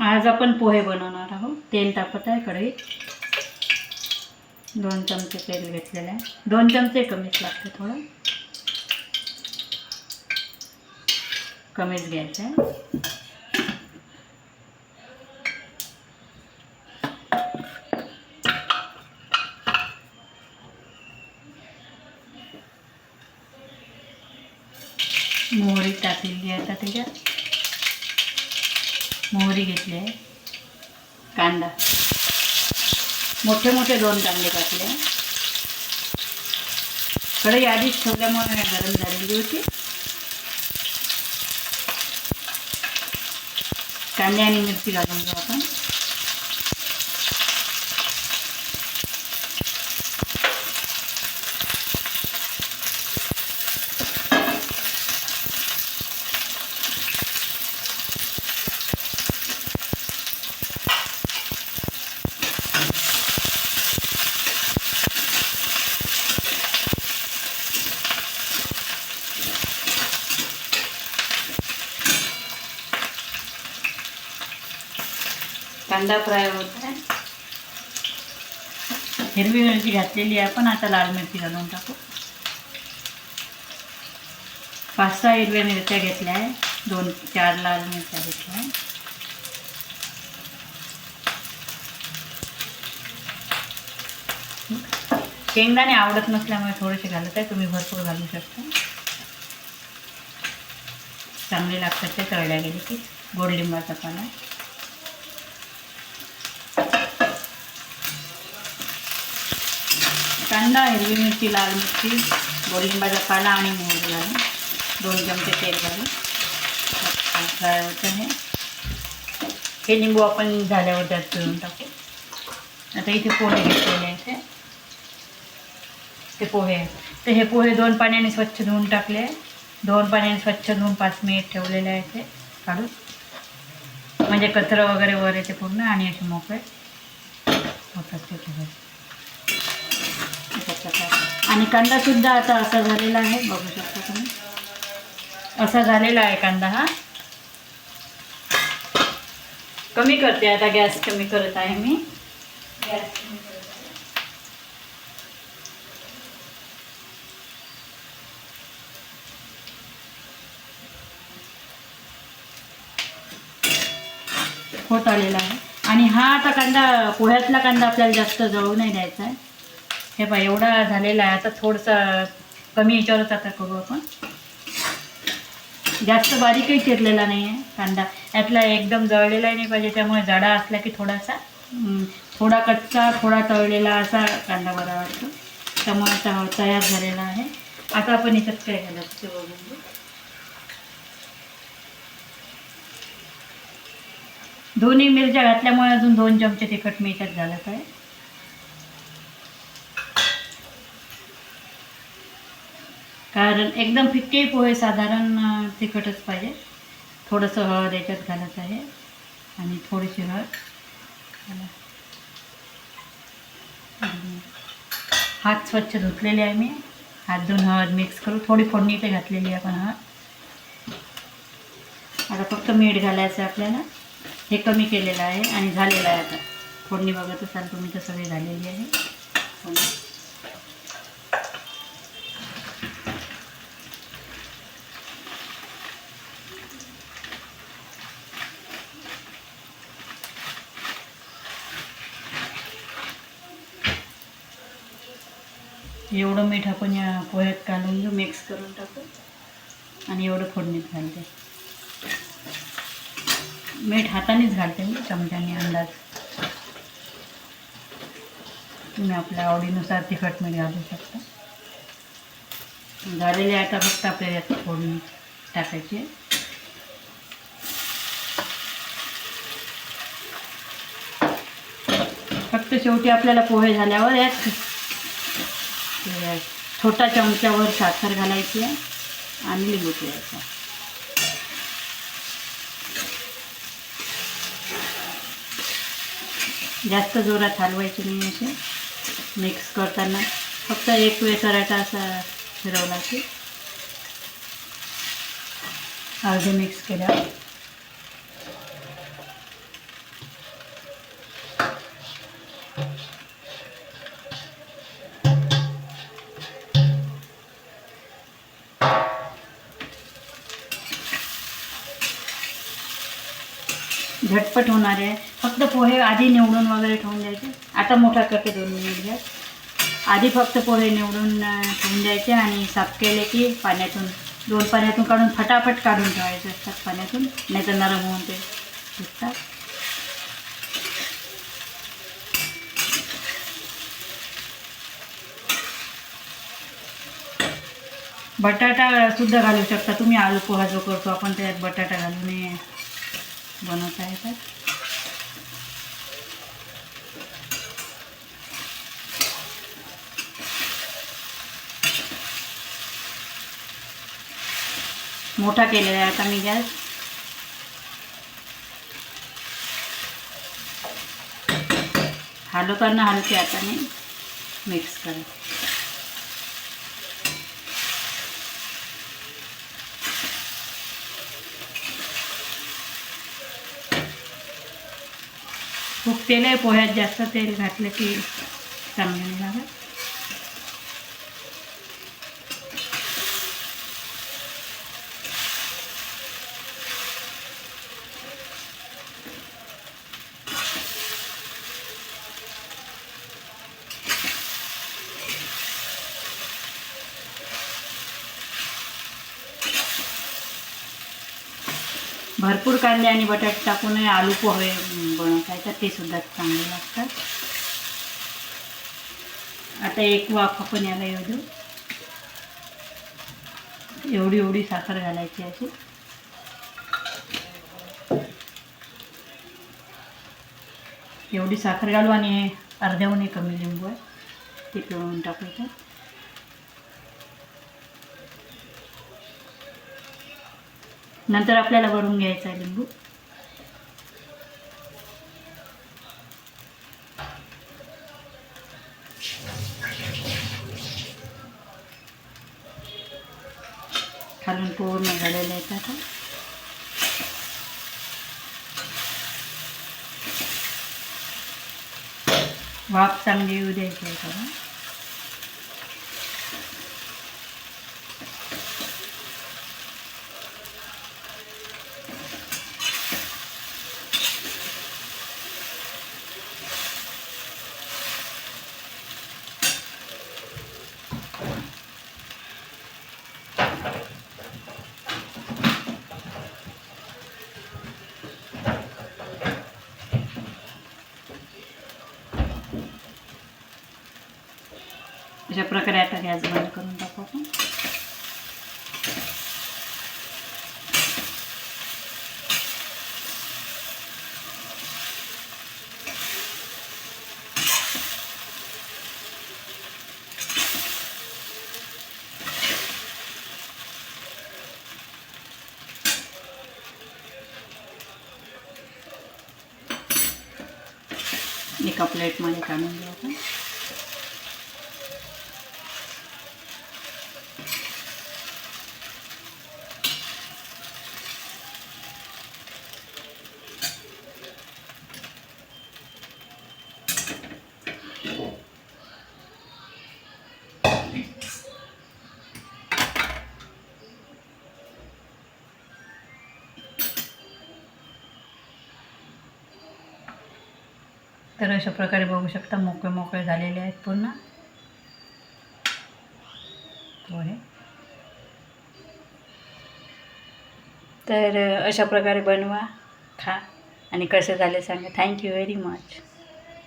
आज आपण पोहे बनवणार आहोत. तेल तापत आहे कढईत. 2 चमचे तेल घेतलेलं आहे. 2 चमचे कमीच लागते, थोडं कमीच घ्यायचं आहे. मोहरी टाकलेली आहे. आता त्याच्यात मोहरी घेतली आहे. कांदा मोठे मोठे 2 कांदे टाकले. कढई आधीच ठेवल्यामुळे गरम झालेली होती. कांदे आणि मिरची घालून घेऊ आपण. कांदा फ्राय होत आहे. हिरवी मिरची घातलेली आहे आपण. आता लाल मिरची घालून टाकू. 5-6 हिरव्या मिरच्या घेतल्या आहे. 2-4 लाल मिरच्या घेतल्या आहे. शेंगदाणे आवडत नसल्यामुळे थोडेसे घालत आहे. तुम्ही भरपूर घालू शकता. चांगले लागतात ते तळल्या गेले की. गोडलिंबाचा पाला, कांदा, हिरवी मिरची, लाल मिरची, गोडलिंबाचा पाला आणि मोहरी घालून 2 चमचे तेल घालून फ्राय होतं आहे. हे लिंबू आपण झाल्यावर त्यात पिळून टाकू. आता इथे पोहे घेतलेले आहेत. ते पोहे आहेत. तर हे पोहे 2 पाण्याने स्वच्छ धुवून टाकले. 2 पाण्याने स्वच्छ धुवून 5 मिनिट ठेवलेले आहेत ते काढून. म्हणजे कचरा वगैरे वर येते पूर्ण आणि असे मोकळे होतात ते पोहे. आणि कांदासुद्धा आता असा झालेला आहे. बघू शकता तुम्ही. असा झालेला आहे कांदा. हा कमी करते आता. गॅस कमी करत आहे मी. गॅस कमी करत आहे. होत आलेला आहे. आणि हा आता कांदा, पोह्यातला कांदा आपल्याला जास्त जळू नाही द्यायचा आहे. हे पहा एवढा झालेला आहे. आता थोडंसं कमी याच्यावरच आता करू आपण. जास्त बारीकही चिरलेला नाही आहे कांदा. यातला एकदम जळलेलाही नाही पाहिजे. त्यामुळे जाडा असला की थोडासा थोडा कच्चा थोडा तळलेला असा कांदा बरा वाटतो. त्यामुळे आता तयार झालेला आहे. आता आपण याच्यात काय घालायचं ते बघून घेऊ. दोन्ही मिरच्या घातल्यामुळे अजून 2 चमचे तिखट मी याच्यात घालत आहे. कारण एकदम फिक्के पोहे साधारण तिखटच पाहिजे. थोडंसं हळद याच्यात घालत आहे आणि थोडीशी हळद. हात स्वच्छ धुतलेले आहे मी. हात धुवून हळद मिक्स करू. थोडी फोडणी इथे घातलेली आहे आपण हळद. आता फक्त मीठ घालायचं आहे आपल्याला. हे कमी केलेलं आहे आणि झालेलं आहे. आता फोडणी बघत असाल तुम्ही तर सगळी झालेली आहे. एवढं मीठ आपण या पोह्यात घालून घेऊ. मिक्स करून टाकू आणि एवढं फोडणीत घालते. मीठ हातानेच घालते मी, चमच्याने अंदाज. तुम्ही आपल्या आवडीनुसार तिखट मीठ घालू शकता. झालेले आता फक्त आपल्याला यात फोडणी टाकायची. फक्त शेवटी आपल्याला पोहे झाल्यावर यात छोटा चमच्यावर साखर घालायची आहे आणि लिंबू पिळायचा. जास्त जोरात हलवायचे नाही. असे मिक्स करताना फक्त एक वेळ करायचा असा फिरवला की अर्धे मिक्स केल्यावर झटपट होणार आहे. फक्त पोहे आधी निवडून वगैरे ठेवून द्यायचे. आता मोठा करते 2 मिनिट गॅस. आधी फक्त पोहे निवडून ठेवून द्यायचे आणि साफ केले की पाण्यातून 2 पाण्यातून काढून फटाफट काढून ठेवायचे असतात पाण्यातून, नाही तर नरम होऊन ते सुटतात. बटाटा सुद्धा घालू शकता तुम्ही. आलू पोहा जो करतो आपण त्यात बटाटा घालून बनवता येतात. मोठा केलेला आहे आता मी गॅस. हलवताना हलके हाताने मिक्स करा. खूप तेल आहे पोह्यात, जास्त तेल घातलं की चांगलं नाही लागत. भरपूर कांदे आणि बटाटे टाकून आलू पोहे बनवता येतात, ते सुद्धा चांगले लागतात. आता एक वाफ आपण याला येऊ देऊ. एवढी साखर घालायची अशी. एवढी साखर घालू आणि अर्ध्याहून कमी लिंबू आहे ते पिळून टाकायचं. नंतर आपल्याला भरून घ्यायचा आहे लिंबू. खालून पूर्ण झालेलं आहे आता. वाफ चांगली येऊ द्यायची आहे त्याला. अशा प्रकारे आता गॅस बंद करून टाकू आपण. एका प्लेटमध्ये काढून घेऊ आपण. तर अशा प्रकारे बघू शकता मोकळे मोकळे झालेले आहेत पूर्ण पोहे. तर अशा प्रकारे बनवा, खा आणि कसे झाले सांगा. Thank you very much.